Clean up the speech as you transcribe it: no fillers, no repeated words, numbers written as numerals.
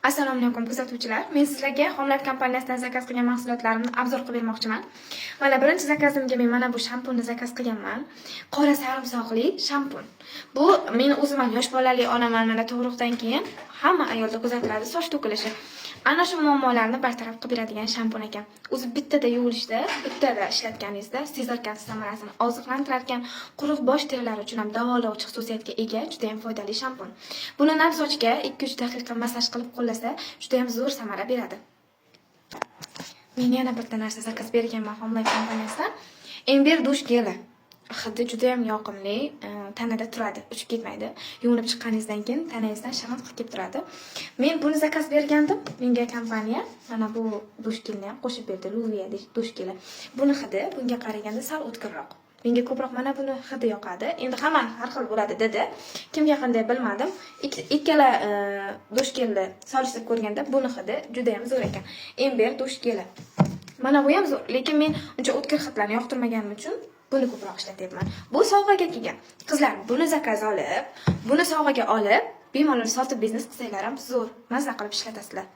Assalomu alaykum kuzatuvchilar. Men sizlarga Homeland kompaniyasidan zakaz qilgan mahsulotlarimni obzor qilib bermoqchiman. Mana birinchi zakazimga men mana bu shampunni zakaz qilganman. Qora sarimsoqli shampun. Bu men o'zim ham yosh bolali onaman, mana tug'ruqdan keyin hamma ayolda kuzatiladi soch to'kilishi. Ana shu muammolarni bartaraf qilib beradigan shampun ekan. O'zi bittada yuvilishda, bittada ishlatganingizda sezarkansiz samarasini. Oziqlantiradigan quruq bosh terilari uchun ham davolovchi xususiyatga ega, juda ham foydali shampun. Buni nam sochga 2-3 daqiqa masaj qilib qo'llasa, juda ham zo'r samara beradi. Men yana bitta narsa zakaz berganman Homeland kompaniyasidan. Ember dush geli. Hidi juda ham yoqimli, tanada turadi, uchib ketmaydi. Yuvinib chiqqaningizdan keyin tanangizdan shamat qilib kelib turadi. Men buni zakaz bergandim. Menga kompaniya mana bu dush gelni ham qo'shib berdi, Luvia dush geli. Buni hidi bunga qaraganda sal o'tkirroq. Menga ko'proq mana buni hidi yoqadi. Endi hamma har xil bo'ladi dedi. Kimga qanday bilmadim. Ikkala dush gelni solishtirib ko'rganda buni hidi juda ham zo'r ekan. Ember dush geli. Mana bu ham zo'r, lekin men uncha o'tkir hidlarni yoqtirmaganim uchun buni ko'proq ishlatyapman. Bu sovg'aga kelgan. Qizlar buni zakaz olib, buni sovg'aga olib, bemalol sotib biznes qilsanglar ham zo'r, mazza qilib ishlatasizlar.